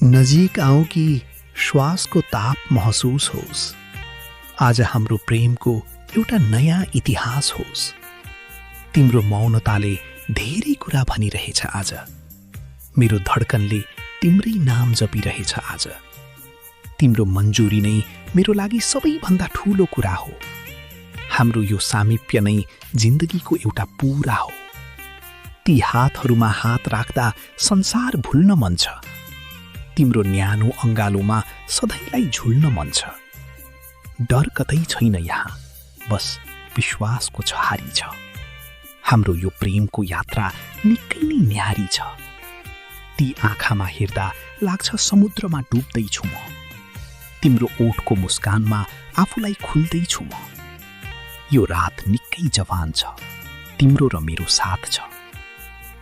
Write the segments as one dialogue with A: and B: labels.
A: नजिक आऊ कि श्वासको ताप महसुस होस्। आज हाम्रो प्रेमको एउटा नयाँ इतिहास होस्। तिम्रो मौनताले धेरै कुरा भनिरहेछ आज। मेरो धड्कनले तिम्रै नाम जपिरहेछ आज। तिम्रो मन्जुरी नै मेरो लागि सबैभन्दा ठूलो कुरा हो। हाम्रो यो सामिप्य नै जिन्दगीको एउटा पूरा हो। ती हातहरूमा हात राख्दा संसार भुल्न मन छ। तिम्रो न्यानो अङ्गालोमा सधैँलाई झुल्न मन छ। डर कतै छैन यहाँ, बस विश्वासको छहारी छ। हाम्रो यो प्रेमको यात्रा निकै नै न्यारी छ। ती आँखामा हेर्दा लाग्छ समुद्रमा डुब्दैछु म। तिम्रो ओठको मुस्कानमा आफूलाई खुल्दैछु म। यो रात निकै जवान छ, तिम्रो र मेरो साथ छ।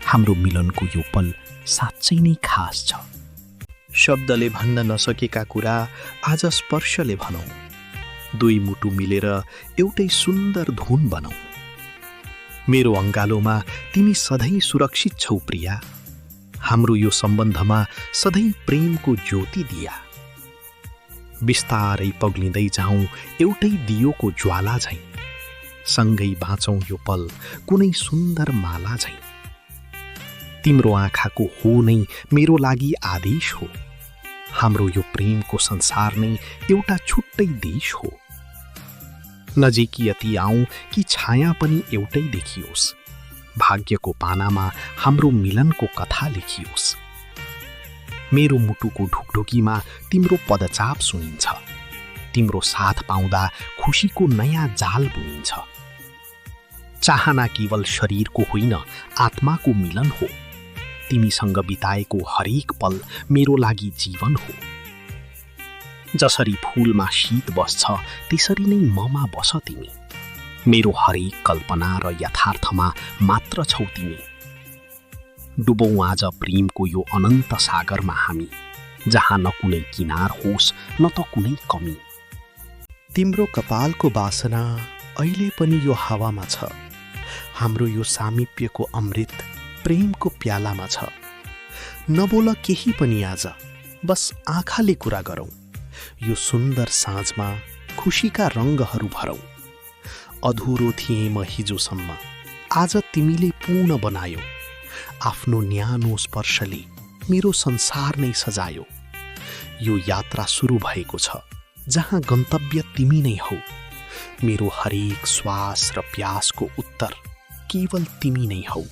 A: हाम्रो मिलनको यो पल साँच्चै नै खास छ। शब्दले भन्न नसकेका कुरा आज स्पर्शले भनौँ। दुई मुटु मिलेर एउटै सुन्दर धुन बनौँ। मेरो अङ्गालोमा तिमी सधैँ सुरक्षित छौ प्रिया। हाम्रो यो सम्बन्धमा सधैँ प्रेमको ज्योति दिया। बिस्तारै पग्लिँदै जाउँ एउटै दियोको ज्वाला झैँ। सँगै बाँचौँ यो पल कुनै सुन्दर माला झैँ। तिम्रो आँखाको हो नै मेरो लागि आदेश हो। हाम्रो यो प्रेमको संसार नै एउटा छुट्टै देश हो। नजिक यति आऊँ कि छाया पनि एउटै देखियोस्। भाग्यको पानामा हाम्रो मिलनको कथा लेखियोस्। मेरो मुटुको ढुकढुकीमा तिम्रो पदचाप सुनिन्छ। तिम्रो साथ पाउँदा खुसीको नयाँ जाल बुनिन्छ। चाहना केवल शरीरको होइन, आत्माको मिलन हो। तिमीसँग बिताएको हरेक पल मेरो लागि जीवन हो। जसरी फूलमा शीत बस्छ त्यसरी नै ममा बस तिमी। मेरो हरेक कल्पना र यथार्थमा मात्र छौ तिमी। डुबौँ आज प्रेमको यो अनन्त सागरमा हामी, जहाँ न कुनै किनार होस् न त कुनै कमी। तिम्रो कपालको बासना अहिले पनि यो हावामा छ। हाम्रो यो सामिप्यको अमृत प्रेमको प्यालामा छ। नबोल केही पनि आज, बस आँखाले कुरा गरौँ। यो सुन्दर साँझमा खुसीका रङ्गहरू भरौँ। अधुरो थिएँ म हिजोसम्म, आज तिमीले पूर्ण बनायो। आफ्नो न्यानो स्पर्शले मेरो संसार नै सजायो। यो यात्रा सुरु भएको छ, जहाँ गन्तव्य तिमी नै हौ। मेरो हरेक श्वास र प्यासको उत्तर केवल तिमी नै हौ।